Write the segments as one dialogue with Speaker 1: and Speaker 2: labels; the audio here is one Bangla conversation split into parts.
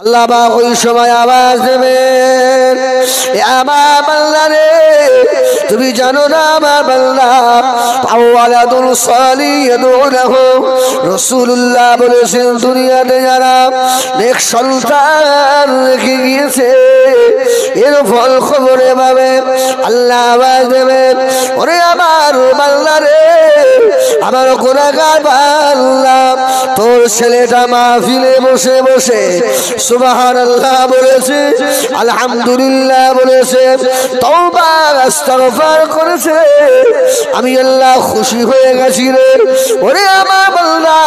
Speaker 1: আল্লাহ পাক ওই সময় আওয়াজ দেবেন, আমার বান্দা রে, তুমি জানো না আমার বান্দা আওয়ালাদুল সালিহ ইয়াদউনাহু, রাসূলুল্লাহ বলেছেন দুনিয়াতে যারা নেক সন্তান রেখে গিয়েছে এর ফল খবরে পাবে। আল্লাহ আওয়াজ দেবেন, ওরে আমার বান্দা রে, আমার গুনাহগার বান্দা, তোর ছেলেটা মাহফিলে বসে বসে সুবহানাল্লাহ বলেছে, আলহামদুলিল্লাহ বলেছে, তওবা ইস্তিগফার করেছে, আমি আল্লাহ খুশি হয়ে গেছি রে। ওরে আমার বান্দা,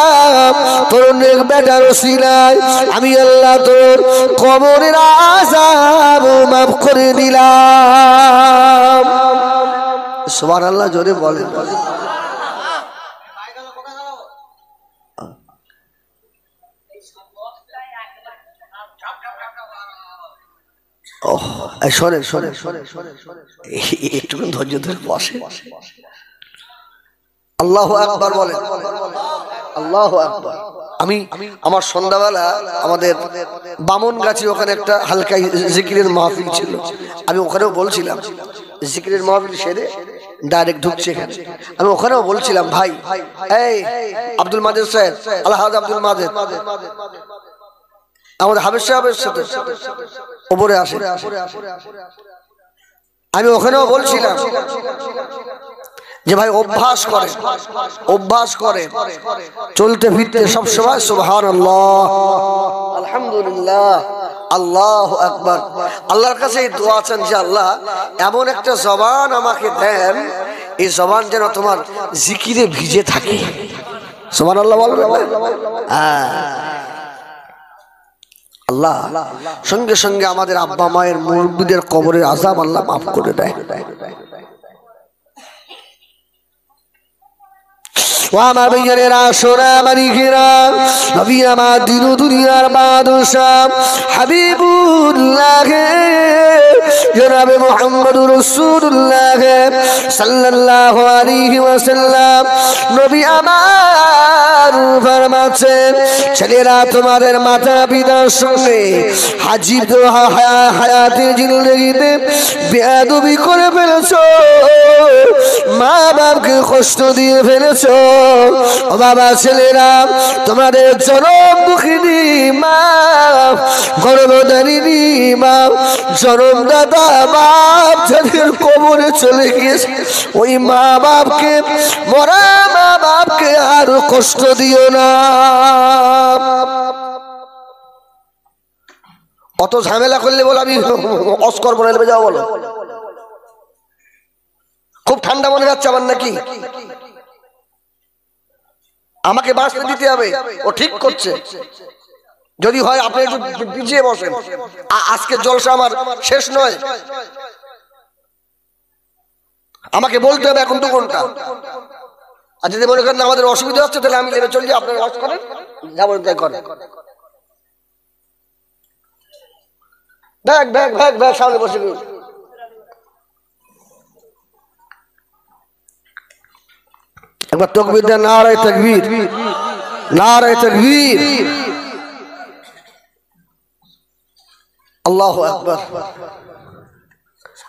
Speaker 1: তোর নেক বেটার ওসিলায় আমি আল্লাহ তোর কবরের আযাব মাফ করে দিলাম। সুবহানাল্লাহ জোরে বলেন। শোনেন শোনেন শোনেন শোনেন, একটুখানি ধৈর্য ধরে বসে। আল্লাহু আকবার বলেন, আল্লাহু আকবার। আমি আমার সন্ধ্যাবেলা আমাদের বামনগাছি ওখানে একটা হালকা জিকিরের মাহফিল ছিল, আমি ওখানেও বলছিলাম, জিকিরের মাহফিল সেরে ডাইরেক্ট ঢুকছে এখানে, আমি ওখানেও বলছিলাম ভাই, এই আব্দুল মাজেদ সাহেব, আলহাজ আব্দুল মাজেদ, আমাদের হাবেজ সাহেবের সাথে ওপরে আসে, আমি ওখানেও বলছিলাম যে ভাই অভ্যাস করে, অভ্যাস করে চলতে ফিরতে সবসময় সুবহানাল্লাহ, আলহামদুলিল্লাহ, আল্লাহু আকবার। আল্লাহর কাছে এই দোয়া চান যে আল্লাহ এমন একটা জবান আমাকে দেন, এই জবান যেন তোমার জিকিরে ভিজে থাকে। সুবহানাল্লাহ বলবেন। আল্লাহ সঙ্গে সঙ্গে আমাদের আব্বা মায়ের মুরব্বিদের কবরের আযাব আল্লাহ মাফ করে দেয়। আমার ভাইয়েরা, সোনা মানিকেরা, নবী আমার দিন দুনিয়ার বাদশাহ হাবিবুল্লাহ জনাবে মুহাম্মদুর রাসূলুল্লাহ সাল্লাল্লাহু আলাইহি ওয়াসাল্লাম নবী আমার ফরমাচ্ছেন, ছেলেরা তোমাদের মাতা পিতার সঙ্গে হাজির হায়াতে জিন্দেগিতে বেয়াদবি করে ফেলেছো, মা বাপকে কষ্ট দিয়ে ফেলেছো। ও বাবা ছেলেরা, তোমাদের জনম দুঃখিনী মা, গর্ভধারিণী মা, জনমদাতা বাপ যাদের কবরে চলে গিয়েছে, ওই মা বাপকে, মরা মা বাপকে আর কষ্ট দিও না। অত ঝামেলা করলে বলো আমি অস্কর বলে নেবে, যাও বলো। খুব ঠান্ডা মনে যাচ্ছে আমার নাকি? আমাকে বাঁচতে দিতে হবে, ও ঠিক করছে। যদি হয় আপনি একটু পিছিয়ে বসেন, আজকে জলসা আমার শেষ নয়, আমাকে বলতে হবে এখন 2 ঘন্টা। আর যদি মনে করেন আমাদের অসুবিধা হচ্ছে তাহলে আমি লেবে চলে যাই, আপনারা ওয়াজ করেন, যাবেন তাই করেন। ব্যাগ ব্যাগ ব্যাগ ব্যাগ সামনে বসে একবার তাকবীর দেন, নারায়ে তাকবীর, নারায়ে তাকবীর, আল্লাহু আকবার।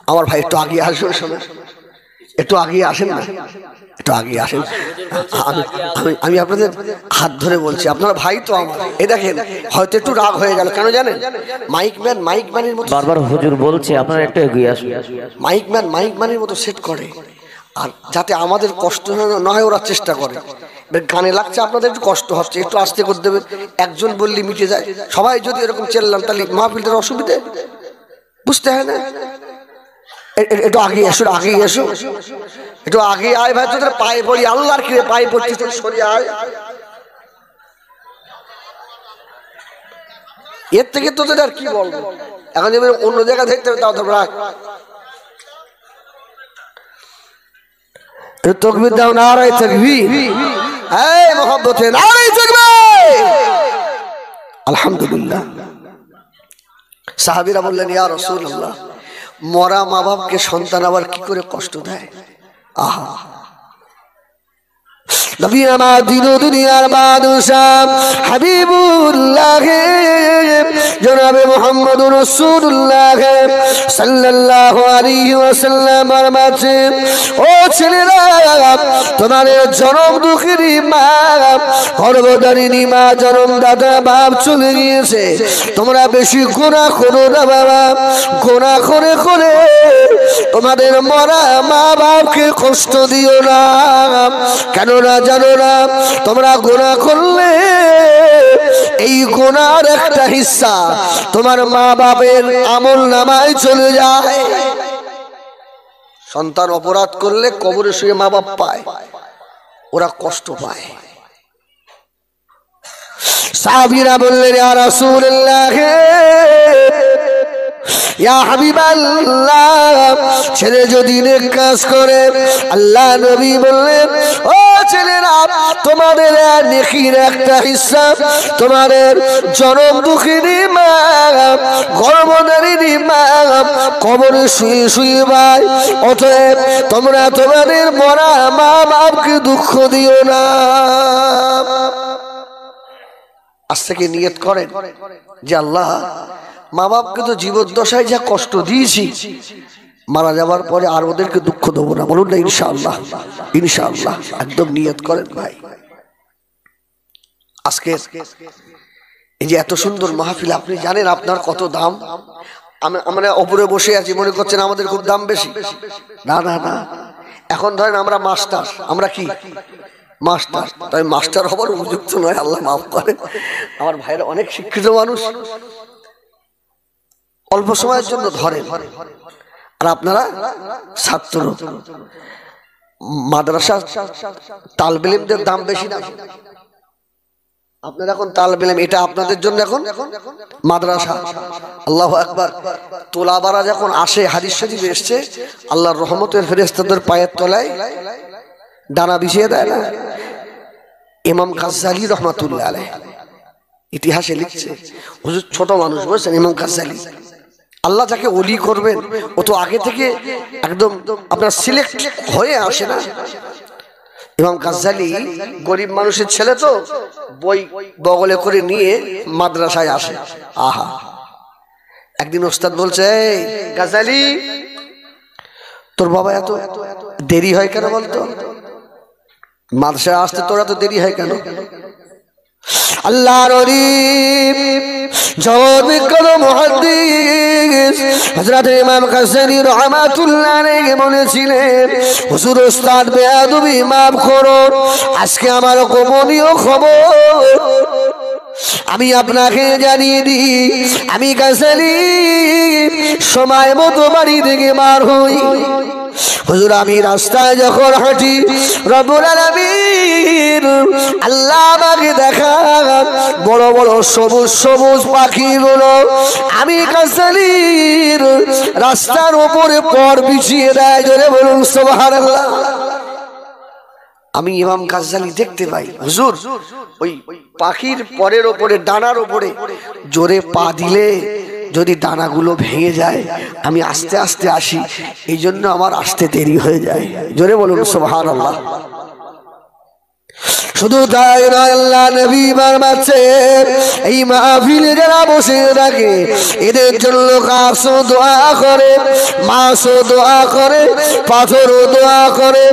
Speaker 1: আমার ভাই একটু আগে আসুন, শোনেন, একটু আগে আসেন না, একটু আগে আসেন। আমি আপনাদের হাত ধরে বলছি, আপনারা ভাই তো আমার। এই দেখেন হয়তো একটু রাগ হয়ে গেল, কেন জানেন? মাইক ম্যানের মতো
Speaker 2: বারবার হুজুর বলছে আপনারা একটু এগিয়ে আসুন।
Speaker 1: মাইক ম্যানের মতো সেট করে, আর যাতে আমাদের কষ্ট না হয় ওরা চেষ্টা করে। গানে লাগছে, আপনাদের একটু কষ্ট হচ্ছে, একটু আস্তে করে দেবেন। একজন বললে মিটে যায়, সবাই যদি এরকম চেল্লাম তাহলে মাহফিলটার অসুবিধে বুঝতে হয় না। একটু আগে এসো, আগে এসো, একটু আগে আয় ভাই, তোদের পায়ে পড়ি, আল্লাহর কিরে পায়ে পড়ছিস, সরিয়ে আয়। এর থেকে তোদের আর কি বলবো, এখন যদি অন্য জায়গা দেখতে হবে তাও তো রাখ। তাকবীর দাও, নারায়ে তাকবীর, এই মোহাম্মতে নারায়ে তাকবীর, আলহামদুলিল্লাহ। সাহাবীরা বললেন, ইয়া রাসূলুল্লাহ, মরা মা বাপকে সন্তান আবার কি করে কষ্ট দেয়? আহা, নবী আমার দিন দুনিয়ার বাদশাহ হাবিবুল্লাহ জনাবে মুহাম্মদুর রাসূলুল্লাহ সাল্লাল্লাহু আলাইহি ওয়াসাল্লাম ফরমাচ্ছেন, ও ছেলেরা, তোমাদের জনম দুঃখিনী মা, গর্ভধারিণী মা, জনমদাতা বাপ চলে গিয়েছে, তোমরা বেশি গুনাহ করো না বাবা। গুনাহ করে করে তোমাদের মরা মা বাপকে কষ্ট দিও না। কেন না জানো না, তোমরা গুনাহ করলে এই গুনার একটা হিস্সা তোমার মা বাপের আমল নামায় চলে যায়। সন্তান অপরাধ করলে কবরে শুয়ে মা বাপ পায়, ওরা কষ্ট পায়। সাহাবীরা বললেন, ইয়া রাসূলুল্লাহ, ইয়া হাবিবাল্লাহ, ছেলে যদি নেক কাজ করে, আল্লাহ নবী বললেন, ও ছেলেরা, তোমাদের নেকির একটা হিস্সা তোমাদের জনম দুঃখিনী মা, গর্ভধারিণী মা কবরে শুয়ে শুয়ে পায়। অতএব তোমরা তোমাদের মরা মা বাপকে দুঃখ দিও না। আজ থেকে নিয়ত করেন যে আল্লাহ, মা বাপকে তো জীবদ্দশায় যা কষ্ট দিয়েছি, মারা যাবার পরে আর ওদেরকে দুঃখ দেবো না। বলুন না ইনশাআল্লাহ, ইনশাআল্লাহ। একদম নিয়ত করেন ভাই। আজকে এই যে এত সুন্দর মাহফিল, আপনি জানেন আপনার কত দাম? আমরা ওপরে বসে আছি, মনে করছেন আমাদের খুব দাম বেশি। না না না, এখন ধরেন আমরা মাস্টার, আমরা কি মাস্টার, তাই মাস্টার হবার উপযুক্ত নয়, আল্লাহ মাফ করেন। আমার ভাইরা অনেক শিক্ষিত মানুষ, অল্প সময়ের জন্য ধরেন, আর আপনারা ছাত্র। মাদ্রাসা তালবে ইলমদের দাম বেশি না? আপনারা এখন তালবে ইলম, এটা আপনাদের জন্য এখন মাদ্রাসা। আল্লাহু আকবার। তোলাবারা যখন আসে, হাদিস শরীফে এসেছে, আল্লাহর রহমতের ফেরেশতাদের পায়ের তলায় ডানা বিছিয়ে দেয় না? ইমাম গাজ্জালী রহমাতুল্লাহ আলাইহি ইতিহাসে লিখছে, হুজুর ছোট মানুষ বলছেন, ইমাম গাজ্জালী, আল্লাহ যাকে ওলি করবেন ও তো আগে থেকে একদম আপনার সিলেক্ট হয়ে আসে না। ইমাম গাজ্জালী গরিব মানুষের ছেলে, তো বই বগলে করে নিয়ে মাদ্রাসায় আসে। আহা, একদিন ওস্তাদ বলছে, এই গাজ্জালী, তোর বাবা এত দেরি হয় কেন বলতো? মাদ্রাসায় আসতে তোরা তো দেরি হয় কেন? আল্লাহর ওলি জগৎ বিখ্যাত মুহাদ্দিস হযরত ইমাম গাজ্জালী রাহমাতুল্লাহ আলাইহি বলেছিলেন, হুজুর ওস্তাদ বেয়াদবি মাফ করুন, আজকে আমার গোপনীয় খবর আমি আপনাকে জানিয়ে দিই। আমি গাজ্জালী সময় মতো বাড়ি থেকে বার হই। হুজুর, আমি রাস্তায় যখন হাঁটি, রব্বুল আলামিন আল্লাহ আমাকে দেখান বড় বড় সবুজ সবুজ পাখিগুলো আমি গাজ্জালীর রাস্তার উপরে পর বিছিয়ে দেয়। জোরে বলুন সুবহানাল্লাহ। আমি ইমাম গাজ্জালী দেখতে পাই, হুজুর ওই পাখির পরের ওপরে, ডানার ওপরে জোরে পা দিলে যদি দানাগুলো ভেঙে যায়, আমি আস্তে আস্তে আসি, এই জন্য আমার আসতে দেরি হয়ে যায়। জোরে বলুন সুবহানাল্লাহ। শুধু তাই নয়, আল্লাহ নবী ফরমাচ্ছে, এই মাহফিলে যারা বসে থাকে এদের জন্য গাছও দোয়া করে, মাছও দোয়া করে, পাথরও দোয়া করে,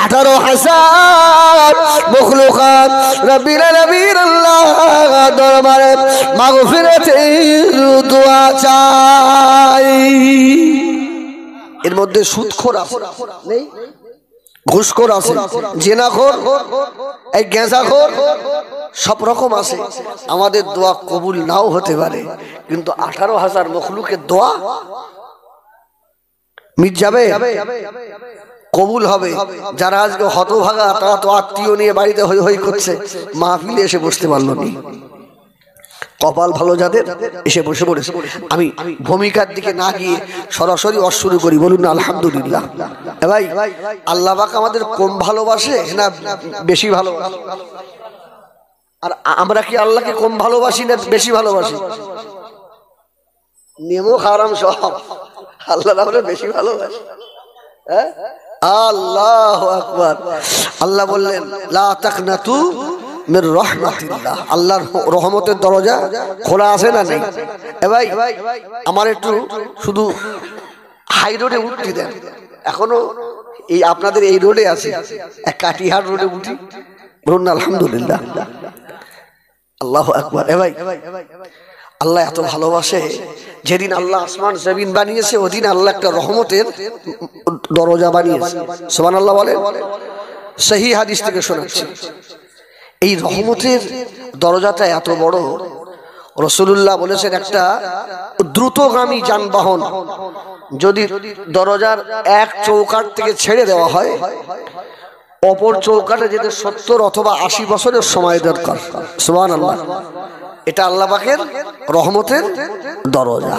Speaker 1: 18,000 মখলুকাত রব্বিল আলামিন আল্লাহ দরবারে মাগফিরাতের দোয়া চাই। এর মধ্যে সুদখোর আছে নেই? ঘুষখোর আছে, জেনাখোর, এই গেঁজাখোর, সব রকম আছে। আমাদের দোয়া কবুল নাও হতে পারে, কিন্তু 18,000 মখলুকের দোয়া মিট যাবে, কবুল হবে। যারা আজকে হতভাগা, তারা তো আত্মীয় নিয়ে বাড়িতে হই হই করছে, মাহফিলে এসে বসতে পারলো না। কপাল ভালো যাদের এসে বসে পড়েছে। আমি ভূমিকার দিকে না গিয়ে সরাসরি শুরু করি, বলুন না আলহামদুলিল্লাহ। ভাই, আল্লাহ পাক আমাদের কম ভালোবাসে না বেশি ভালোবাসে? আর আমরা কি আল্লাহকে কম ভালোবাসি না বেশি ভালোবাসি? নেমো হারাম সব আল্লাহ আমরা বেশি ভালোবাসি। হ্যাঁ, আল্লাহু আকবার। আল্লাহ বললেন লা তাকনাতু মির রাহমাতিল্লাহ, আল্লাহর রহমতের দরজা খোলা আছে না নেই? এ ভাই আমার একটু শুধু হাই রোডে উঠতে দেন, এখনো এই আপনাদের এই রোডে আছে, কাটিহার রোডে উঠি, বলুন না আলহামদুলিল্লাহ। আল্লাহু আকবার। এ ভাই আল্লাহ এত ভালোবাসে, যেদিন আল্লাহ আসমান জমিন বানিয়েছে ওদিন আল্লাহ একটা রহমতের দরজা বানিয়েছে। সুবহানাল্লাহ বলেন। সহিহ হাদিস থেকে শোনাচ্ছি, এই রহমতের দরজাটা এত বড়, রাসূলুল্লাহ বলেছেন একটা দ্রুতগামী যানবাহন যদি দরজার এক চৌকাঠ থেকে ছেড়ে দেওয়া হয়, অপর চৌকাঠে যেতে 70 অথবা 80 বছরের সময় দরকার। সুবহানাল্লাহ। এটা আল্লাহ পাকের রহমতের দরজা,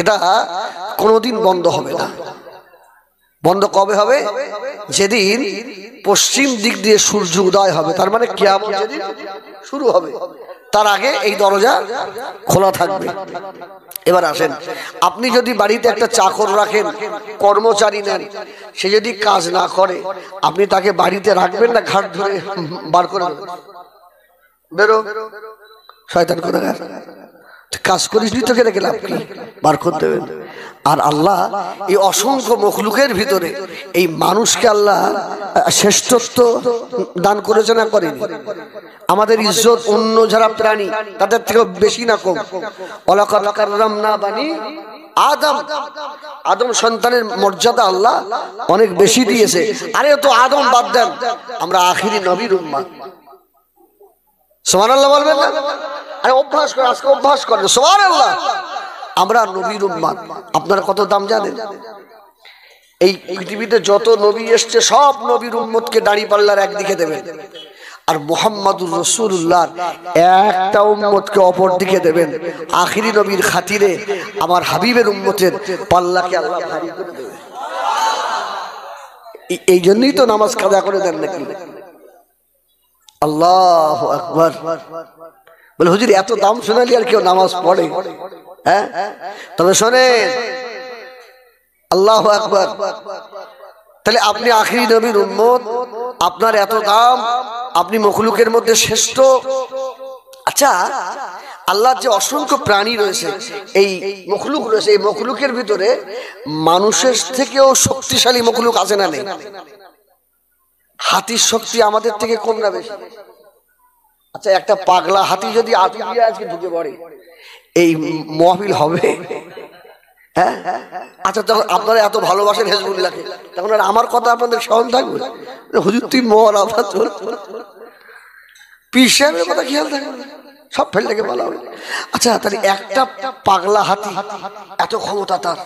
Speaker 1: এটা কোনোদিন বন্ধ হবে না। বন্ধ কবে হবে? যেদিন পশ্চিম দিক দিয়ে সূর্য উদয় হবে, তার মানে কিয়ামত যেদিন শুরু হবে, তার আগে এই দরজা খোলা থাকবে। এবার আসেন, আপনি যদি বাড়িতে একটা চাকর রাখেন, কর্মচারী নেন, সে যদি কাজ না করে, আপনি তাকে বাড়িতে রাখবেন না ঘাট ধরে বার করে দেবেন? বেরো শয়তান কোথাকার, কাজ করিস নি, তোকে রেখে লাভ কি, বার করে দেবেন। আর আল্লাহ এই অসংখ্য মখলুকের ভিতরে এই মানুষকে আল্লাহ শ্রেষ্ঠত্ব দান করেছে না করেনি? আমাদের ইজ্জত অন্য যারা প্রাণী তাদের থেকে বেশি না কম? ওয়ালাকাদ কাররামনা বানি আদম, আদম সন্তানের মর্যাদা আল্লাহ অনেক বেশি দিয়েছে। আরে তো আদম বাদ দেন, আমরা আখিরি নবীর উম্মত। সুবহানাল্লাহ বলবেন না? আরে অভ্যাস করে, আজকে অভ্যাস করেন সুবহানাল্লাহ। আমরা নবীর উম্মত। আপনারা কত দাম জানেন? এই পৃথিবীতে যত নবী এসছে সব নবীর উম্মতকে দাড়ি পাল্লার একদিকে দেবেন, আর মুহাম্মাদুর রাসূলুল্লাহর একটা উম্মতকে অপর দিকে দেবেন। আখিরি নবীর খাতিরে আমার হাবিবের উম্মতের পাল্লাকে আল্লাহ ভারী করে দেবেন। এই জন্যই তো নামাজ কাজা করে দেন নাকি? আল্লাহু আকবার। বলে হুজুর এত দাম শোনালি আর কেউ নামাজ পড়ে? হ্যাঁ, তবে শোনেন, আল্লাহু আকবার। তাহলে আপনি আখিরি নবীর উম্মত, আপনার এত দাম, আপনি মখলুকের মধ্যে শ্রেষ্ঠ। আচ্ছা, আল্লাহর যে অসংখ্য প্রাণী রয়েছে, এই মখলুক রয়েছে, এই মখলুকের ভিতরে মানুষের থেকেও শক্তিশালী মখলুক আছে না নেই? হাতির শক্তি আমাদের থেকে কম না বেশি? আচ্ছা, একটা পাগলা হাতি যদি আতুলিয়া আজকে ঢুকে পড়ে, এই মাহফিল হবে? হ্যাঁ, আচ্ছা, তখন আপনারা এত ভালোবাসেন হিজবুল্লাহকে, তখন আর আমার কথা আপনাদের স্মরণ থাকবে? হুজুর তুই মর, আমরা চল, পীর সাহেবের কথা খেয়াল থাকবে, সব ফেল থেকে বলা হবে। আচ্ছা, তাহলে একটা পাগলা হাতি এত ক্ষমতা তার,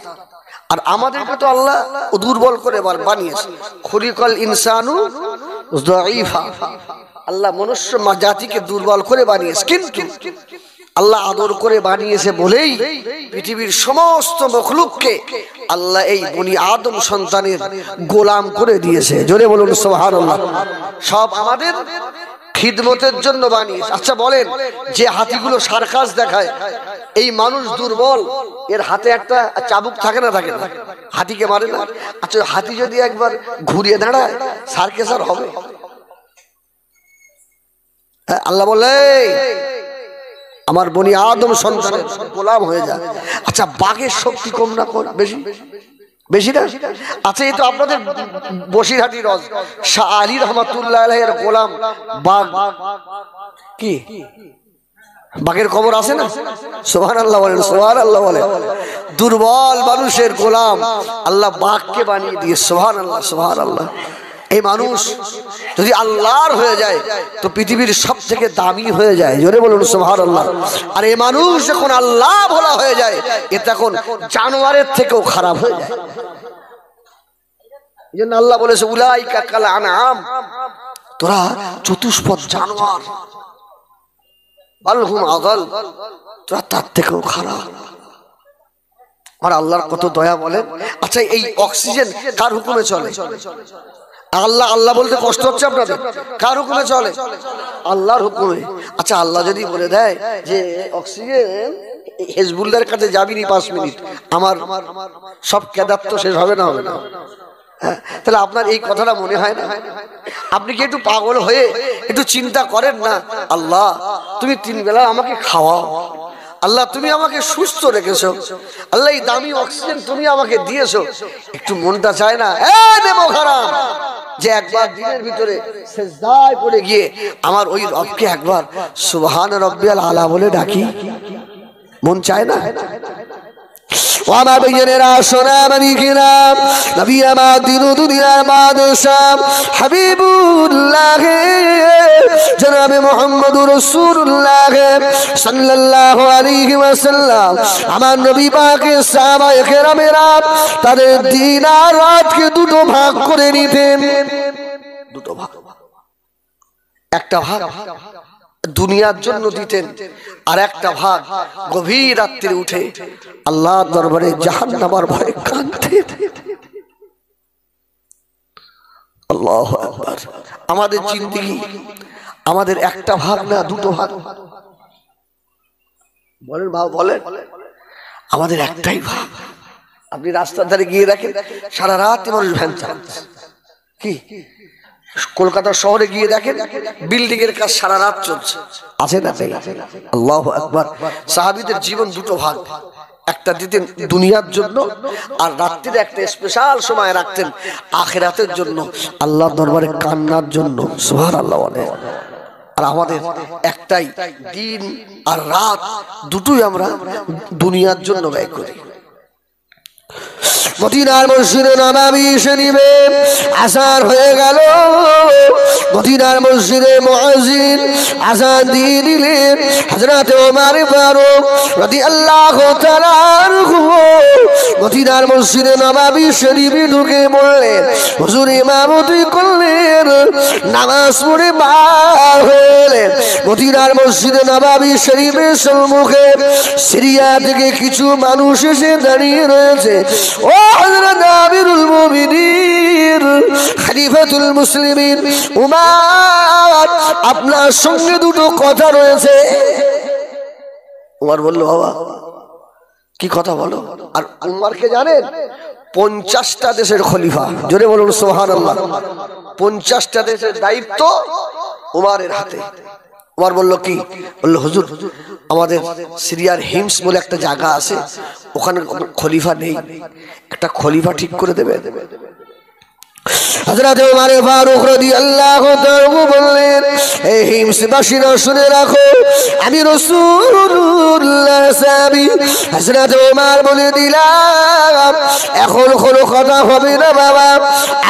Speaker 1: আর আমাদেরকে তো আল্লাহ দুর্বল করে বানিয়েছে। খুলিকাল ইনসানু যায়ীফা, আল্লাহ মনুষ্য জাতিকে দুর্বল করে বানিয়েছে। কিন্তু আল্লাহ আদর করে বানিয়েছে বলেই পৃথিবীর সমস্ত মখলুককে আল্লাহ এই বনি আদম সন্তানের গোলাম করে দিয়েছে। জোরে বলুন সুবহানাল্লাহ। সব আমাদের খিদমতের জন্য বানিয়েছে। আচ্ছা বলেন, যে হাতিগুলো সার্কাস দেখায়, এই মানুষ দুর্বল, এর হাতে একটা চাবুক থাকে না, থাকে না? হাতিকে মারে না? আচ্ছা, হাতি যদি একবার ঘুরিয়ে দাঁড়ায়, সার্কাস আর হবে? আল্লাহ বলে আমার বনি আদম সন্তানের গোলাম হয়ে যায়। আচ্ছা, বাঘের শক্তি কম না বেশি? বেশি না? আচ্ছা, এই তো আপনাদের বসিরহাটি রজ শাহ আলী রহমাতুল্লাহ আলাইহির গোলাম বাঘ, কি বাঘের খবর আছে না? সুবহানাল্লাহ বলেন, সুবহানাল্লাহ বলেন। দুর্বল মানুষের গোলাম আল্লাহ বাঘকে বানিয়ে দিয়ে, সুবহানাল্লাহ সুবহানাল্লাহ। এই মানুষ যদি আল্লাহর হয়ে যায় তো পৃথিবীর সব থেকে দামি হয়ে যায়। জোরে বলুন সুবহানাল্লাহ। আর এই মানুষ যখন আল্লাহ ভোলা হয়ে যায়, এ তখন জানোয়ারের থেকেও খারাপ হয়ে যায়। এই জন্য আল্লাহ বলেছে উলাইকা কাল আনআম, তোরা চতুষ্পদ জানোয়ার, বাল হুম আযাল, তোরা তার থেকেও খারাপ। আর আল্লাহর কত দয়া বলেন। আচ্ছা, এই অক্সিজেন কার হুকুমে চলে? আল্লাহ আল্লাহ বলতে কষ্ট হচ্ছে আপনাদের? কার হুকুমে চলে? আল্লাহর হুকুমে। আচ্ছা, আল্লাহ যদি বলে দেয় যে অক্সিজেন হিজবুল্লাহর কাছে যাবি নি 5 মিনিট, আমার সব কেদার তো শেষ হবে না? হবে না? তাহলে আপনার এই কথাটা মনে হয় না? আপনি কি একটু পাগল হয়ে একটু চিন্তা করেন না, আল্লাহ তুমি 3 বেলা আমাকে খাওয়াও, আল্লাহ তুমি আমাকে সুস্থ রেখেছো, আল্লাহ এই দামি অক্সিজেন তুমি আমাকে দিয়েছো, একটু মনটা চায় না নেবো খারাপ যে একবার দিনের ভিতরে সিজদায় পড়ে গিয়ে আমার ওই রবকে একবার সুবহান রাব্বিয়াল আলা বলে ডাকি? মন চায় না? আমার ভাইয়েরা সোনামণি কিরাম, নবী আমার দিন ও দুনিয়ার বাদশাহ হাবিবুল্লাহ জনাবে মুহাম্মদুর রাসূলুল্লাহ সাল্লাল্লাহু আলাইহি ওয়াসাল্লাম, আমার নবী পাকের সাহাবায়ে কেরামেরা তাদের দিন আর রাতকে দুটো ভাগ করে নিতেন। দুটো ভাগ, একটা ভাগ দুনিয়ার জন্য দিতেন, আর একটা ভাগ গভীর রাত্রে উঠে আল্লাহর দরবারে জাহান্নামের ভয়ে কাঁদতেন। আল্লাহু আকবার। আমাদের জিন্দেগি আমাদের একটা ভাগ না, দুটো ভাগ? বলেন ভাই, বলেন। আমাদের একটাই ভাগ। আপনি রাস্তার ধারে গিয়ে দেখেন সারা রাত মানুষ ভ্যান চালাচ্ছে। কি কলকাতা শহরে গিয়ে দেখেন বিল্ডিং এর কাজ সারা রাত চলছে, আছে না? আল্লাহু আকবার। সাহাবীদের জীবন দুটো ভাগ, একটা দিতেন দুনিয়ার জন্য, আর রাত্রিতে একটা স্পেশাল সময় রাখতেন আখিরাতের জন্য, আল্লাহর দরবারে কান্নার জন্য। সুবহানাল্লাহ। আর আমাদের একটাই, দিন আর রাত দুটোই আমরা দুনিয়ার জন্য ব্যয় করি। মদিনার মসজিদে নববী শরীফে আযান হয়ে গেল, মদিনার মসজিদে মুয়াজ্জিন আযান দিয়ে দিলেন। হযরত ওমর ফারুক রাদিয়াল্লাহু তাআলা আনহু মদিনার মসজিদে নববী শরীফে ঢুকে বললেন, হুজুর ইমামতি করলেন, নামাজ পড়ে বার হলেন। মদিনার মসজিদে নববী শরীফের সম্মুখে সিরিয়া থেকে কিছু মানুষ এসে দাঁড়িয়ে রয়েছে। ও হযরত আমিরুল মুমিনিন খলিফাতুল মুসলিমিন উমর, আপনার সঙ্গে দুটো কথা রয়েছে। উমর বলল, বাবা কি কথা বলো? আর উমরকে জানেন 50টা দেশের খলিফা, জোরে বলুন সুবহানাল্লাহ। 50টা দেশের দায়িত্ব উমরের হাতে। উমর বলল, কি? বলল, হুজুর আমাদের সিরিয়ার হিমস বলে একটা জায়গা আছে, ওখানে খলিফা নেই, একটা খলিফা ঠিক করে দেবে। হযরত ওমর ফারুক রাদিয়াল্লাহু তাআলা বললেন, এই হিমসবাসীরা শুনে রাখো, আমি রাসূলুল্লাহ সাহাবী। হযরত ওমর বলে দিলাম, এখন কোনো কথা হবে না বাবা,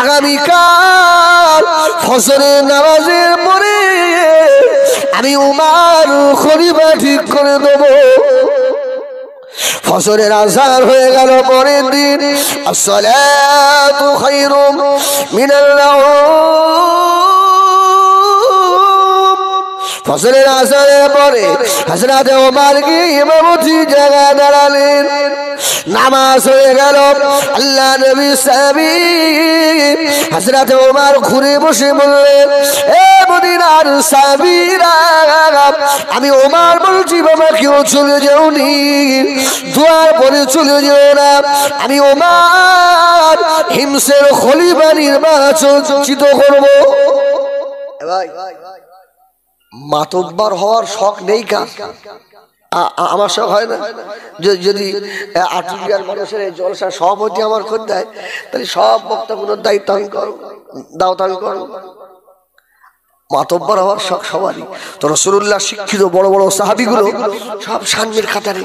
Speaker 1: আগামীকাল ফজরের নামাজের পরে আমি ওমর খলিফা ঠিক করে দেব। ফজরের আযান হয়ে গেল পরের দিন, আসসালাতু খায়রুম মিনাল নাওম। ফজরের আযানের পরে হযরত ওমর কি ইমামতি জায়গা দাঁড়ালেন, নামাজ হয়ে গেল। আল্লাহ নবী সাহাবী হযরত ওমর ঘুরে বসে বললেন, এ মদিনার সাহাবীরা, আমি ওমর বলছি বাবা, কেউ চলে যাওনি, দুয়ার পরে চলে যেও না, আমি ওমর হিমসের খলিফা নির্বাচিত করব। ভাই মাতব্বর হওয়ার শখ নেই কার? আমার শখ হয় না? যদি আটুলিয়ার মানুষের এই জলসার সভাপতি আমার করে দেয়, তাহলে সব বক্তাগুলোর দায়িত্ব আমি করব, দাওয়াত আমি করব। মাতব্বর হওয়ার শখ সবারই। তো রাসূলুল্লাহ শিক্ষিত বড় বড় সাহাবীগুলো সব সামনের কাতারে।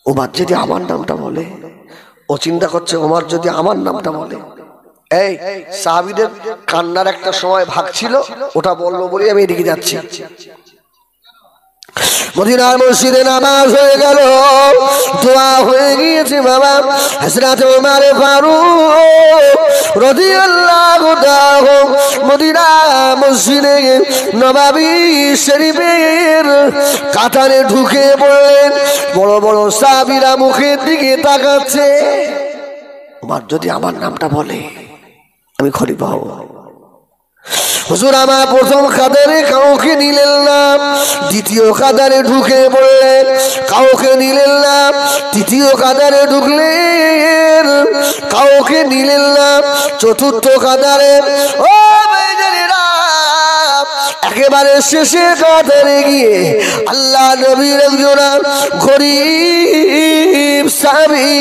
Speaker 1: ওমর যদি আমার নামটা বলে, ও চিন্তা করছে ওমর যদি আমার নামটা বলে। এই সাহাবীদের কান্নার একটা সময় ভাগ ছিল, ওটা বলবো বলে আমি এদিকে যাচ্ছি। মদিনার মসজিদে নামাজ হয়ে গেল, দোয়া হয়ে গিয়েছে বাবা। হযরত ওমর ফারুক রাদিয়াল্লাহু তাআলা মদিনা মসজিদে নববী শরীফের কাতারে ঢুকে পড়লেন। বড় বড় সাহাবীরা মুখের দিকে তাকাচ্ছে। ওমর যদি আমার নামটা বলে আমি খলিফা হব। হুজুর আমার প্রথম কাতারে কাউকে নিলেন না, দ্বিতীয় কাতারে ঢুকে পড়লেন, কাউকে নিলেন না, তৃতীয় কাতারে ঢুকলেন, কাউকে নিলেন না, চতুর্থ কাতারে ও ভাইজানেরা একেবারে শেষে কাতারে গিয়ে আল্লাহ নবীর একজন গরিব সাহাবী,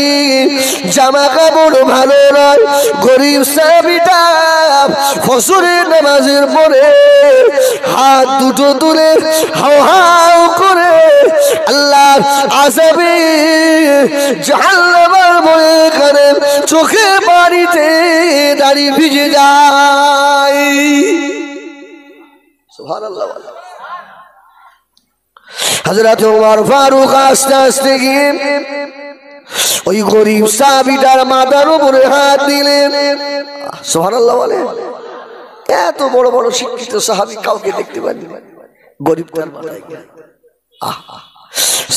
Speaker 1: জামা কাপড় ভালো নয়, গরিব সাহাবীটা ফজরের নামাজের পরে হাত দুটো তুলে হাও হাও করে আল্লাহ আযাবে জাহান্নামের ভয়ে করে চোখে পানিতে দাড়ি ভিজে যায়। সুবহানাল্লাহ। হযরত ওমর ফারুক আস্তে আস্তে গিয়ে ওই গরিব সাহাবীটার মাথার উপরে হাত দিলেন। সুবহানাল্লাহ বলে। এত বড় বড় শিক্ষিত সাহাবী কাউকে দেখতে পাননি, গরিবটার মাথায়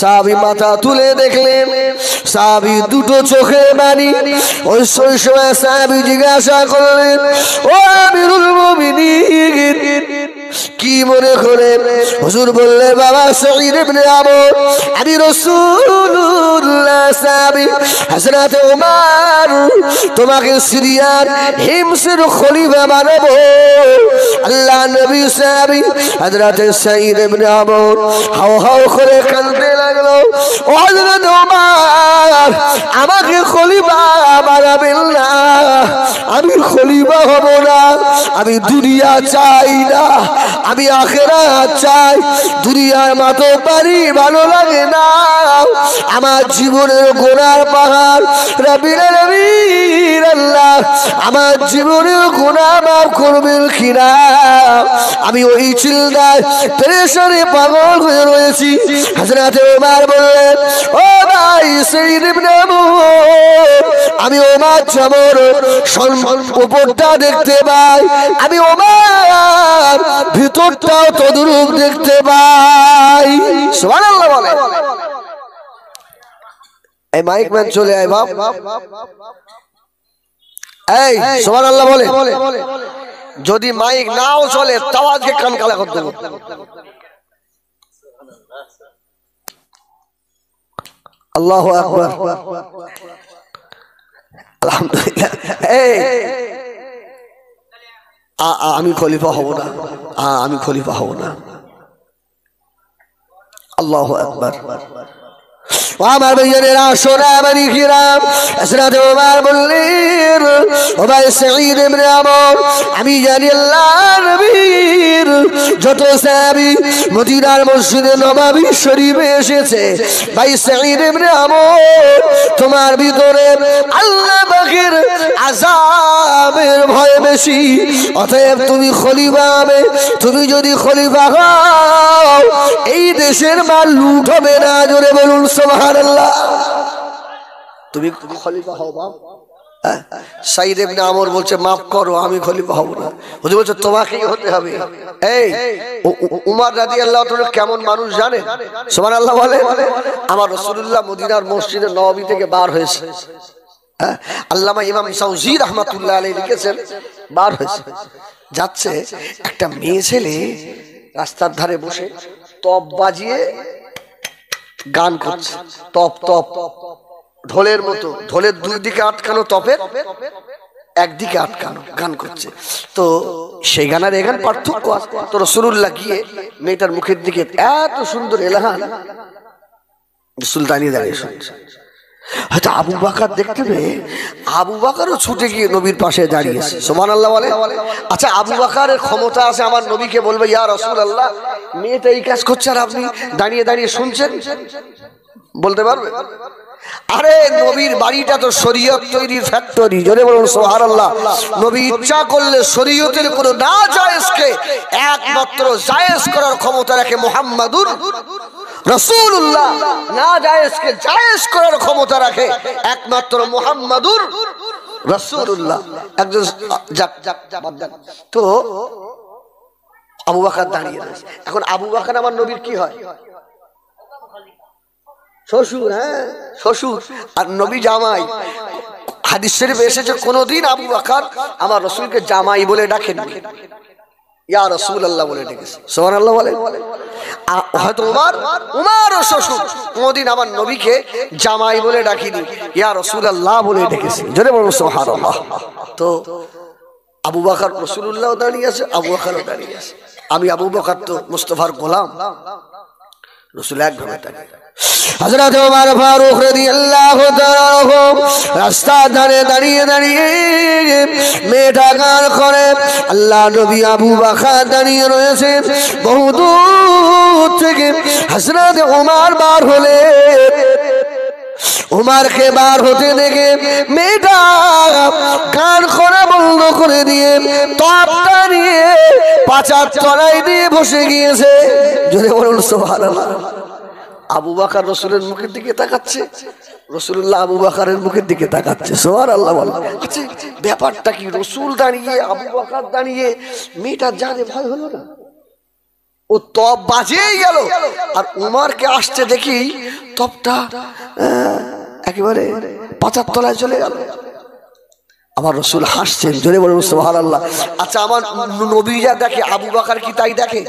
Speaker 1: সাহাবী মাথা তুলে দেখলেন, সাহাবী দুটো চোখে পানি। ওই সময় সাহাবী জিজ্ঞাসা করলেন, ও আমিরুল মুমিনিন কি মনে করে? হুজুর বললেন, বাবা সাঈদ ইবনে আমর, আমি রাসূলুল্লাহ সাহাবী হযরত ওমর তোমাকে সিরিয়ার হিমসের খলিফা বানাবো। আল্লাহ নবী সাহাবী হযরত সাঈদ ইবনে আমর হাও হাও করে কাঁদতে লাগলো, ও হযরত ওমর আমাকে খলিফা বানাবেন না, আমি খলিফা হব না, আমি দুনিয়া চাই না, আমি আখিরাত চাই। দুনিয়ার মতো পারি ভালো লাগে না, আমার জীবনের গুনার পাহাড় রব্বিল আলামিন আল্লাহ আমার জীবনের গুনাহ মাফ করবেন কিনা, আমি ওই চিন্তায় পেরেশানি পাগল হয়ে রয়েছি। হযরত ওমর বললেন, ও ভাই সাঈদ ইবনে আমর, আমি ওমর যেমন উপরটা দেখতে পাই, আমি ওমর ভিতরটাও তদরূপ দেখতে পাই। সুবহানাল্লাহ বলে। এই মাইক ম্যান চলে আয় বাপ, এই সুবহানাল্লাহ বলে। যদি মাইক নাও চলে তাও আজকে কান কালা করে দেব। আল্লাহু আকবার, আলহামদুলিল্লাহ। এই আমি খলিফা হব না, আমি খলিফা হব না। আল্লাহু আকবার। আমার ভাইয়েরা শোনা আমার কিরাম, হযরত ওমর বললেন, ও ভাই সাঈদ ইবনে আমর, আমি জানি আল্লাহর নবীর যত সাহাবী মদিনার মসজিদে নববী শরীফে এসেছে, ভাই সাঈদ ইবনে আমর তোমার ভিতরে আল্লাহ পাকের আযাবের ভয় বেশি, অতএব তুমি খলিফা হবে। তুমি যদি খলিফা হও এই দেশের মাল লুট হবে না। জোরে বলুন সুবহানাল্লাহ। তুমি খলিফা হও বাপ। সাঈদ ইবনে আমর বলছে, মাফ করো আমি খলিফা হব না। হুজুর বলছে তোমাকেই হতে হবে। এই উমর রাদিয়াল্লাহু তাআলা কেমন মানুষ জানেন? সুবহানাল্লাহ বলে। আমার রাসূলুল্লাহ মদিনার মসজিদে নববী থেকে বার হয়েছে, আল্লামা ইমাম সাউজি রাহমাতুল্লাহ আলাইহি লিখেছেন, বার হয়েছে, যাচ্ছে একটা মেয়ে ছেলে রাস্তার ধারে বসে তপ বাজিয়ে গান করছে। তপ তপ ঢোলের মতো, ঢোলের দুই দিকে আটকানো, তপের একদিকে আটকানো, গান করছে। তো সেই গানের এখান পার্থক্য আছে। তো রাসূলুল্লাহ গিয়ে মেয়েটার মুখের দিকে এত সুন্দর এলাহান রাসূল দাঁড়িয়ে দাঁড়িয়ে শুনছে। হয়তো আবু বকর দেখতে পেয়ে আবু বকরও ছুটে গিয়ে নবীর পাশে দাঁড়িয়েছে। সুবহানাল্লাহ বলে। আচ্ছা আবু বকরের ক্ষমতা আছে আমার নবীকে বলবে, ইয়া রাসূলুল্লাহ মেয়েটা এই কাজ করছে আর আপনি দাঁড়িয়ে দাঁড়িয়ে শুনছেন? বলতে পারবে? আরে নবীর বাড়িটা তো শরীয়ত তৈরির ফ্যাক্টরি। জোরে বলুন সুবহানাল্লাহ। নবী ইচ্ছা করলে শরীয়তের কোনো না জায়েজকে একমাত্র জায়েজ করার ক্ষমতা রাখে মুহাম্মাদুর রাসূলুল্লাহ। না জায়েজকে জায়েজ করার ক্ষমতা রাখে একমাত্র মুহাম্মাদুর রাসূলুল্লাহ। একজন তো আবু বকর দাঁড়িয়ে রয়েছে। এখন আবু বকর আমার নবীর কি হয়? শ্বশুর। হ্যাঁ শ্বশুর, আর নবী জামাই। হাদিস শরীফে এসেছে কোনদিন আবু বকর আমার রাসূলকে জামাই বলে ডাকেননি। ইয়া রাসূলুল্লাহ বলে ডেকেছে। সুবহানাল্লাহ বলে। হয়তো উমার শ্বশুর কোনদিন আমার নবীকে জামাই বলে ডাকিনি, ইয়া রাসূলুল্লাহ বলে ডেকেছে। জোরে বলুন সুবহানাল্লাহ। তো আবু বকর রাসূলুল্লাহ দাঁড়িয়ে আছে, আবু বকরও দাঁড়িয়ে আছে। আমি আবু বকর তো মুস্তাফার গোলাম, রাসূল একভাবে দাঁড়িয়ে। হযরত ওমর ফারুক রাদিয়াল্লাহু তাআলা রাস্তার ধারে দাঁড়িয়ে দাঁড়িয়ে মেয়েটা গান করে, আল্লাহ নবী আবু বকর দাঁড়িয়ে রয়েছে। বহুদূর থেকে হযরত ওমর বার হলে উমারকে বার হতে দেখে মেয়েটা গান করা বন্ধ করে দিয়ে তপটা নিয়ে পাচার তলায় দিয়ে বসে গিয়েছে। জোরে বলুন সুবহানাল্লাহ। আবু বকর রাসূলের মুখের দিকে তাকাচ্ছে, রাসূলুল্লাহ আবু বকরের মুখের দিকে তাকাচ্ছে। সুবহানাল্লাহ বলেন। আচ্ছা ব্যাপারটা কি? রাসূল দাঁড়িয়ে, আবু বকর দাঁড়িয়ে, মেয়েটা জানে ভয় হলো না? ও তপ বাজেই গেল, আর উমারকে আসতে দেখি তপটা একেবারে পাচার তলায় চলে গেল। আমার রাসূল হাসছেন। জোরে বলুন সুবহানাল্লাহ। আচ্ছা আমার নবী যা দেখে আবু বকর কি তাই দেখে?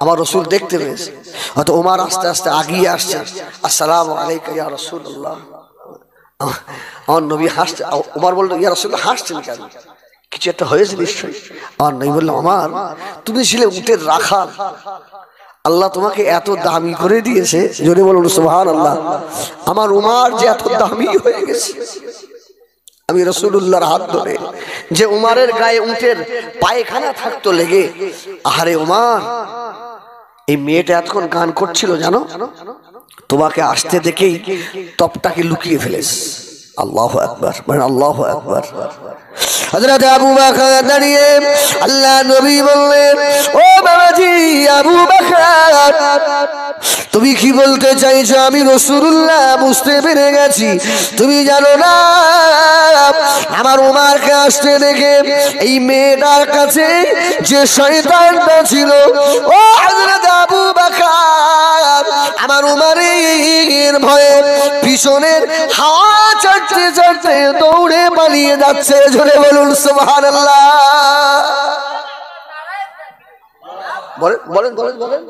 Speaker 1: আমার রাসূল দেখতে পেয়েছে। হয়তো ওমর আস্তে আস্তে আগিয়ে আসছে, আসসালামু আলাইকা ইয়া রাসূলুল্লাহ। আমার নবী হাসছে। ওমর বলল, ইয়া রাসূলুল্লাহ হাসছেন কেন? কিছু একটা হয়েছে নিশ্চয়ই। আমার নবী বলল, ওমর তুমি ছিলে উটের রাখাল, আল্লাহ তোমাকে এত দামি করে দিয়েছে। জোরে বলুন সুবহানাল্লাহ। আমার উমর যে এত দামি হয়ে গেছে, আমি রাসূলুল্লাহর হাত ধরে যে উমারের গায়ে উটের পায়খানা থাকতো লেগে, আহারে উমার, এই মেয়েটা এতক্ষণ গান করছিল জানো, তোমাকে আসতে দেখেই তপটাকে লুকিয়ে ফেলেছে। আল্লাহু আকবার, মানে আল্লাহু আকবার। হযরত আবু বকর দাঁড়িয়ে আল্লাহ নবী বললেন, ও বাবাজি আবু বকর, তুমি কি বলতে চাইছো? আমি রাসূলুল্লাহ বুঝতে পেরে গেছি। তুমি জানো না আমার উমারকে আসতে দেখে এই মেয়েটার কাছে যে শয়তানটা ছিল, ও হযরত আবু বকর, আমার উমারের ভয়ে পিছনের হাওয়া চড়তে চড়তে দৌড়ে পালিয়ে যাচ্ছে। জোরে বলুন সুবহানাল্লাহ। বলেন বলেন বলেন বলেন।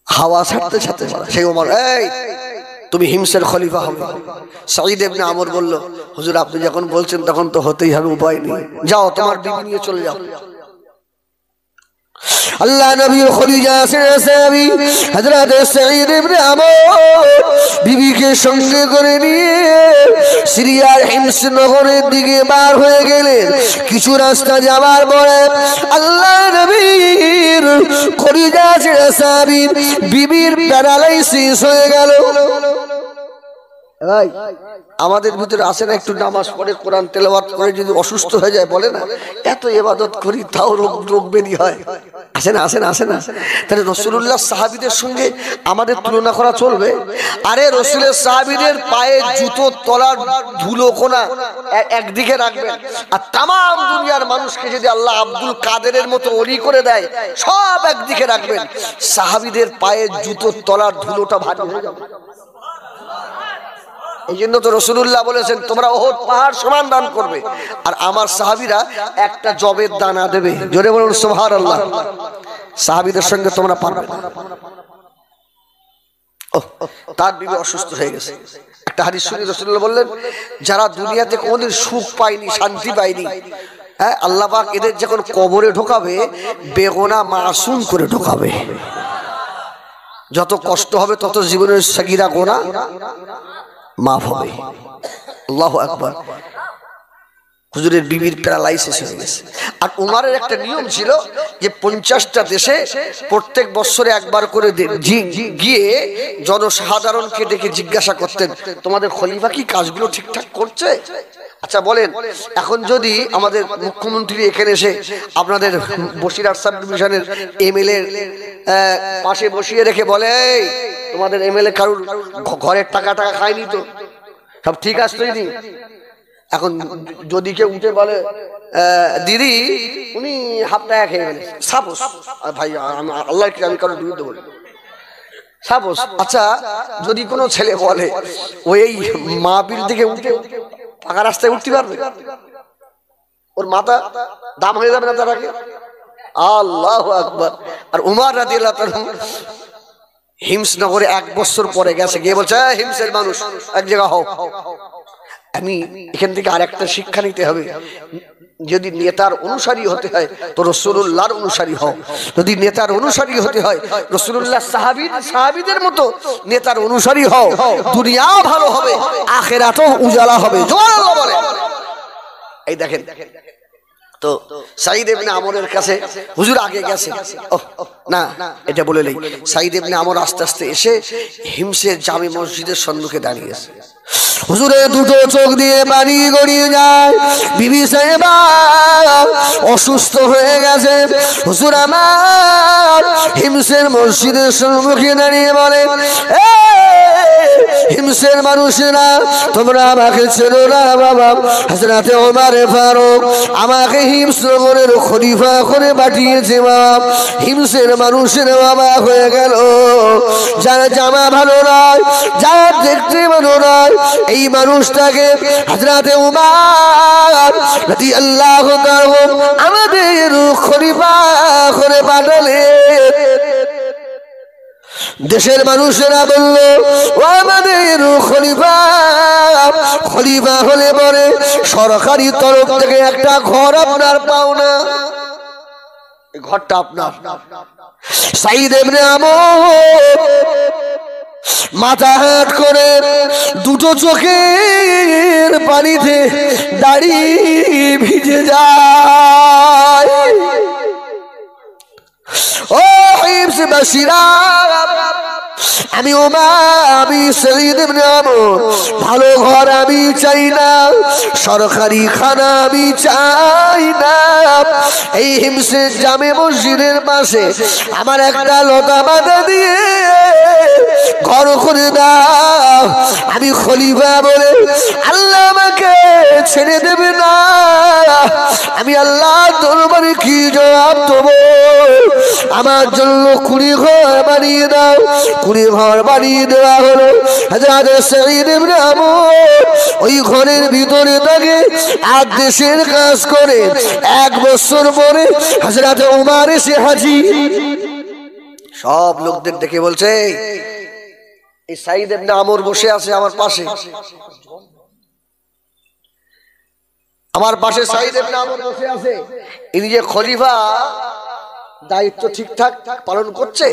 Speaker 1: হাওয়া ছাড়তে ছাড়তে সেই ওমর, এই তুমি হিমসের খলিফা হবে। সাঈদ ইবনে আমর বলল, হুজুর আপনি যখন বলছেন তখন তো হতেই হবে, উপায় নেই, যাও তোমার বিবি নিয়ে চলে যাও। আল্লাহ নবীর খলিফা সাহাবী হযরত সাঈদ ইবনে আমর বিবিকে সঙ্গে করে নিয়ে সিরিয়ার হিমস নগরের দিকে বার হয়ে গেলেন। কিছু রাস্তা যাওয়ার পরে আল্লাহ নবীর খলিফা সাহাবী বিবির প্যারালাইসিস হয়ে গেল। আমাদের ভিতরে আসে না, একটু নামাজ পড়ে কোরআন তেলাওয়াত করে যদি অসুস্থ হয়ে যায়, বলে না এত ইবাদত করি তাও রোগ ব্যাধি হয়। আসে না আসে না আসে না। তাহলে রাসূলুল্লাহ সাহাবীদের সঙ্গে আমাদের তুলনা করা চলবে? আরে রাসূলের সাহাবীদের পায়ে জুতোর তলার ধুলো কোনা একদিকে রাখবেন, আর তাম দুনিয়ার মানুষকে যদি আল্লাহ আব্দুল কাদেরের মতো ওলি করে দেয়, সব একদিকে রাখবেন, সাহাবীদের পায়ে জুতোর তলার ধুলোটা ভারী হয়ে যাবে। এই জন্য তো রাসূলুল্লাহ বলেছেন, তোমরা ওহদ পাহাড় সমান দান করবে, আর আমার সাহাবীরা একটা জবের দানা দেবে। জোরে বলুন সুবহানাল্লাহ। সাহাবীদের সঙ্গে তোমরা পারবে না। তার বিবি অসুস্থ হয়ে গেছে। একটা হাদিস শুনি রাসূলুল্লাহ বললেন, যারা দুনিয়াতে কোনোদিন সুখ পায়নি, শান্তি পায়নি, হ্যাঁ, আল্লাহ পাক এদের যখন কবরে ঢোকাবে বেগুনাহ মাসুম করে ঢোকাবে। যত কষ্ট হবে তত জীবনের সগীরা গুনাহ মাফ হবে। আল্লাহু আকবার। হুজুরের বিবির প্যারালাইসিস হয়ে গেছে। আর উমারের একটা নিয়ম ছিল যে 50টা দেশে প্রত্যেক বছরে একবার করে গিয়ে জনসাধারণকে ডেকে জিজ্ঞাসা করতেন, তোমাদের খলিফা কি কাজগুলো ঠিকঠাক করছে? আচ্ছা বলেন, এখন যদি আমাদের মুখ্যমন্ত্রী এখানে এসে আপনাদের বসিরহাট সাব ডিভিশনের এমএলএ পাশে বসিয়ে রেখে বলে, তোমাদের এমএলএ কারুর ঘরের টাকা খায়নি তো, সব ঠিক আছে নি? এখন যদি কেউ উঠে বলে, দিদি উনি হাফ টাকা খেয়ে গেলেন, সাপোজ, ভাই আল্লাহর কি আমি কারোর বিরুদ্ধে বলি, সাপোজ আচ্ছা যদি কোনো ছেলে বলে ওই মাহফিল থেকে উঠে পাকা রাস্তায় উঠতে পারবে, ওর মাথা দাম হয়ে যাবে না তার আগে? আল্লাহু আকবার। আর উমর রাদিয়াল্লাহু তাআলা হিমসনগরে 1 বছর পরে গেছে, গিয়ে বলছে হিমসের মানুষ এক জায়গা হও। আমি এখান থেকে আরেকটা শিক্ষা নিতে হবে, যদি নেতার অনুসারী হতে হয় তো রাসূলুল্লাহর অনুসারী হও, যদি নেতার অনুসারী হতে হয় রাসূলুল্লাহ সাহাবীদের মতো নেতার অনুসারী হও, দুনিয়া ভালো হবে আখিরাতও উজালা হবে। সুবহানাল্লাহ বলে। এই দেখেন তো সাঈদ ইবনে আমরের কাছে হুজুর আগে গেছে, না এটা বলে নেই। সাঈদ ইবনে আমর আস্তে আস্তে এসে হিমসের জামে মসজিদের সম্মুখে দাঁড়িয়েছে। হুজুরের দুটো চোখ দিয়ে পানি গড়িয়ে যায়। বিবি সাহেবা অসুস্থ হয়ে গেছে। হুজুর আমার হিমসের মসজিদের সম্মুখে দাঁড়িয়ে বলে, হিমসের মানুষেরা তোমরা আমাকে চেনো না বাবা, হযরতে ওমর ফারুক আমাকে হিমস নগরের খলিফা করে পাঠিয়েছে বাবা। হিমসের মানুষেরা বাবা হয়ে গেল, যারা জামা ভালো নয়, যারা দেখতে ভালো নয়, এই মানুষটাকে হযরতে ওমর রাদিয়াল্লাহু তাআলা আমাদের খলিফা করে পাঠালেন। দেশের মানুষেরা বলল ও আমাদের খলিফা, খলিফা হলে পরে সরকারি তরফ থেকে একটা ঘর আপনার পাওনা, এই ঘরটা আপনার। সাঈদ ইবনে আমর মাথা হাত করে দুটো চোখের পানিতে দাড়ি ভিজে যায়। ও হিমসবাসীরা, আমি সাঈদ ইবনে আমর ভালো ঘর আমি চাই না, সরকারি খানা আমি চাই না। এই হিমসের জামে মসজিদের পাশে আমার একটা লতা বাঁধা দিয়ে ঘর করে দাও। আমি খলিফা বলে আল্লাহ আমাকে ছেড়ে দেবে না, আমি আল্লাহর দরবারে কি জবাব দেবো? আমার জন্য 20 ঘর বানিয়ে দাও। 20 ঘর বানিয়ে দেওয়া হলো। হযরত সাঈদ ইবনে আমর ওই ঘরের ভিতরে থাকে আর দেশের কাজ করে। 1 বছর পরে হযরত ওমর এসে হাজির। সব লোকদের দেখে বলছে এই সাঈদ ইবনে আমর বসে আছে আমার পাশে, আমার পাশে সাঈদ ইবনে আমর বসে আছে, ইনি যে খলিফা দায়িত্ব ঠিকঠাক পালন করছে।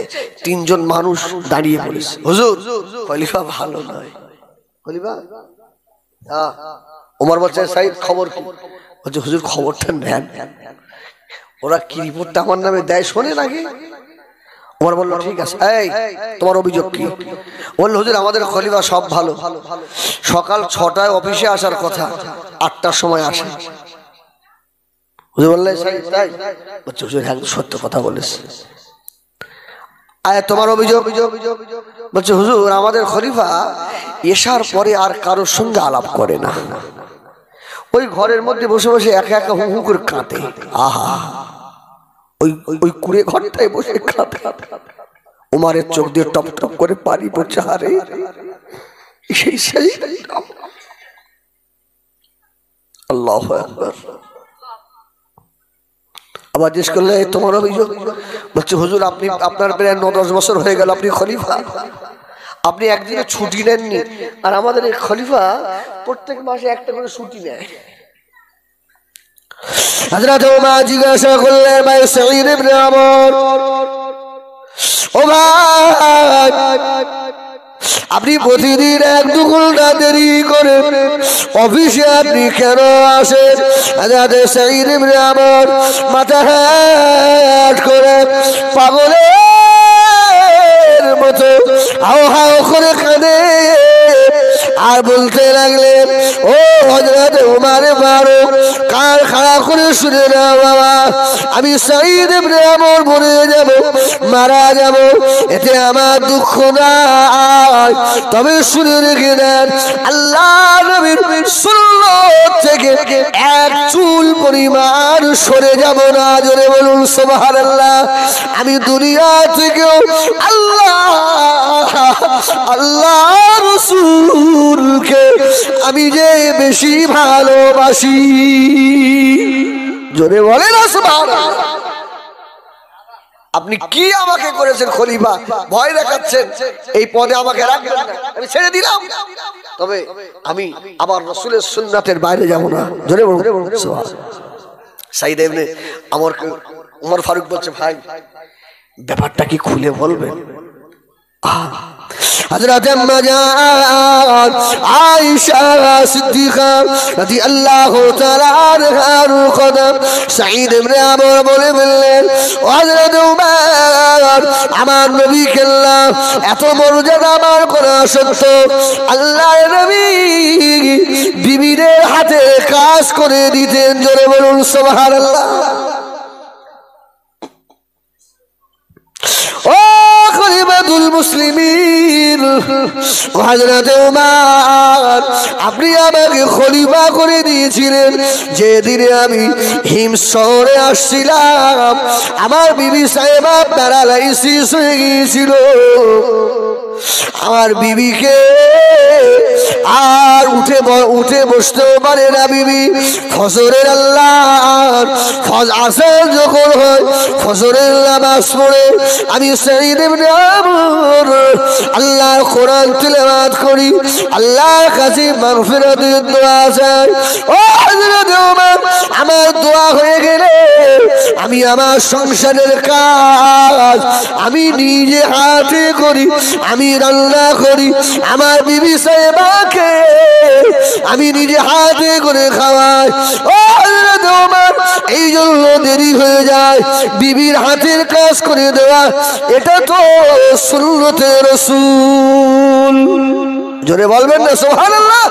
Speaker 1: 3 জন মানুষ দাঁড়িয়ে পড়েছে, হুজুর খলিফা ভালো নয়। খলিফা ওমর বলছে সাঈদ খবর কি? বলছে হুজুর খবরটা নেন, ওরা কি রিপোর্টটা আমার নামে দেয় শোনে নাকি? ওমর বলল ঠিক আছে, এই তোমার অভিযোগ কি? বলল হুজুর আমাদের খলিফা সব ভালো, সকাল 6টায় অফিসে আসার কথা, 8টার সময় আসে। হুজুর বললেন তাই? বলছে হুজুর একদম সত্য কথা বলেছে। আয় তোমার অভিযোগ? বলছে হুজুর আমাদের খলিফা এশার পরে আর কারোর সঙ্গে আলাপ করে না, ওই ঘরের মধ্যে বসে বসে একা একা হু হু করে কাঁদে। আহা, ওই কুড়ে ঘরটায় বসে কাঁদে। ওমরের চোখ দিয়ে টপ টপ করে পানি পড়ছে। আরে সেই আল্লাহু আকবার। আবার জিজ্ঞেস করলে তোমার অভিযোগ? বলছে হুজুর আপনি আপনার প্রায় 9-10 বছর হয়ে গেল আপনি খলিফা, আপনি একদিনে ছুটি নেননি, আর আমাদের এই খলিফা প্রত্যেক মাসে একটা করে ছুটি নেয়। হযরত ওমর জিজ্ঞাসা করলেন ভাই সাঈদ ইবনে আমর, ও ভাই আপনি প্রতিদিন 1-2 ঘন্টা দেরি করে অফিসে আপনি কেন আসেন? হযরত সাঈদ ইবনে আমর মাথা হাত করে পাগলের মতো হাও হাও করে কাঁদে। আর বলতে লাগলেন, ও হযরত উমর ফারুক, কান খাড়া করে শুনে নাও বাবা, আমি সাঈদ ইবনে আমর মরে যাব, মারা যাব, এতে আমার দুঃখ নাই। তবে শুনে রেখে দেন, আল্লাহ নবীর সুন্নাত থেকে এক চুল পরিমাণ সরে যাব না। জোরে বলুন সুবহানাল্লাহ। আমি দুনিয়া থেকেও আল্লাহ রাসূলকে আমি যে বেশি ভালোবাসি। জোরে বলেন না সুবহানাল্লাহ। আপনি কি আমাকে করেছেন খলিফা, ভয় দেখাচ্ছেন, এই পদে আমাকে রাখবেন না, আমি ছেড়ে দিলাম, তবে আমি আবার রাসূলের সুন্নাতের বাইরে যাব না। জোরে বলুন সুবহানাল্লাহ। সাঈদ ইবনে আমরকে উমর ফারুক বলছে, ভাই ব্যাপারটা কি খুলে বলবেন? হযরত আম্মা জান আয়েশা সিদ্দিকা রাদিয়াল্লাহু তাআলা আনহার কদম সাঈদ ইবনে আমর বলে বললেন, ও হযরত উমর, আমার নবীকে আল্লাহ এত মর্যাদা আমার করা সত্ত্বেও আল্লাহর নবী বিবিদের হাতে কাজ করে দিতেন। জোরে বলুন সুবহানাল্লাহ। ও খলিফাতুল মুসলিমিন, ও হযরত উমর, আপনি আমাকে খলিফা করে দিয়েছিলেন যেদিনে আমি হিমস শহরে আসছিলাম, আমার বিবি সাহেবা প্যারালাইসিস হয়ে গিয়েছিল। আমার বিবিকে আর উঠে বসতেও পারে না বিবি। ফজরের আসর যখন হয়, ফজরের নামাজ পড়ে আমি সাঈদ ইবনে আমর আল্লাহর কোরআন তিলাওয়াত করি, আল্লাহর কাছে মাগফিরাতের দোয়া চাই। ও হযরত ওমর, আমার দোয়া হয়ে গেলে আমি আমার সংসারের কাজ আমি নিজে হাতে করি, আমি রান্না করি, আমার বিবি সাহেবাকে আমি নিজে হাতে করে খাওয়াই। ও হযরত ওমর, এই জন্য দেরি হয়ে যায় বিবির হাতের কাজ করে দেওয়া, এটা তো সুন্নতে রাসূল। জোরে বলবেন না সুবহানাল্লাহ।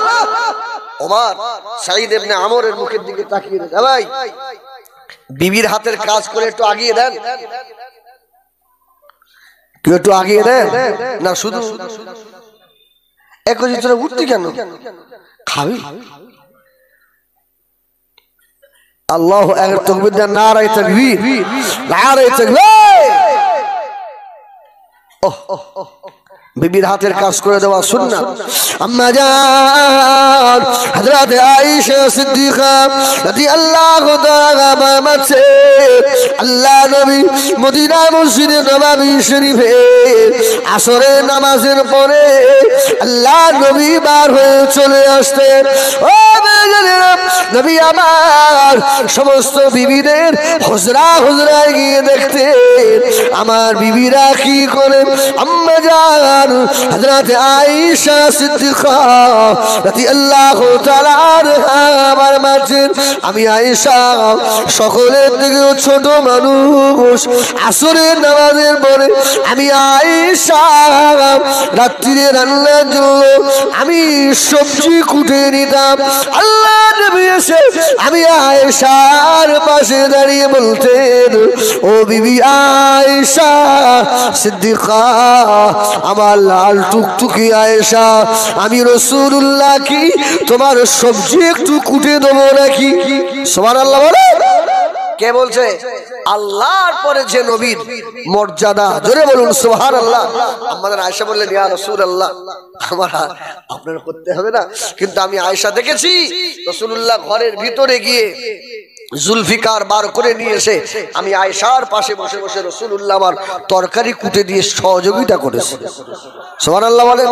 Speaker 1: ওমর সাঈদ ইবনে আমরের মুখের দিকে তাকিয়ে দেখে, ভাই বিবির হাতের কাজ করে একটু আগিয়ে দেন, একটু আগিয়ে দেন না, শুধু একই তোরা উঠতি কেন, খাবি? আল্লাহু আকবার, তাকবীর দেন, নারায়ে তাকবীর, নারায়ে তাকবীর। বিবির হাতের কাজ করে দেওয়া সুন্নাত। আম্মা জান হযরত আয়েশা সিদ্দিকা রাদিয়াল্লাহু তাআলা বামাছে, আল্লাহ নবী মদিনা মসজিদে নববী শরীফে আসরের নামাজের পরে আল্লাহ নবী বার হয়ে চলে আসতেন। ও নবী আমার সমস্ত বিবিদের হুজরায় গিয়ে দেখতেন আমার বিবিরা কি করে। আম্মা জান হযরত আয়েশা সিদ্দিকা রাদিয়াল্লাহু তাআলা আমার মাঝে, আমি আয়েশা সকলের থেকে ছোট মানুষ, আসরের নামাজের পরে আমি আয়েশা রাত্রিরে রান্নার জন্য আমি সবজি কুটে নিতাম। আল্লাহ নবী এসে আমি আয়েশার পাশে দাঁড়িয়ে বলতেন, ও বিবি আয়েশা সিদ্দিকা, আমার লাল টুকটুকি আয়েশা, আমি রাসূলুল্লাহ কি তোমার সবজি একটু কুটে দেবো নাকি? সুবহানাল্লাহ বলে। কে বলছে? আল্লাহর পরে যে নবীর মর্যাদা, জোরে বলুন সুবহানাল্লাহ। আমাদের আয়েশা বললেন, ইয়া রাসূলুল্লাহ, আপনারা করতে হবে না, কিন্তু আমি আয়েশা দেখেছি রাসূলুল্লাহ ঘরের ভিতরে গিয়ে জুলফিকার বার করে নিয়ে এসে আমি আয়েশার পাশে বসে বসে রাসূলুল্লাহ আমার তরকারি কুটে দিয়ে সহযোগিতা করেছি। সুবহানাল্লাহ বলেন।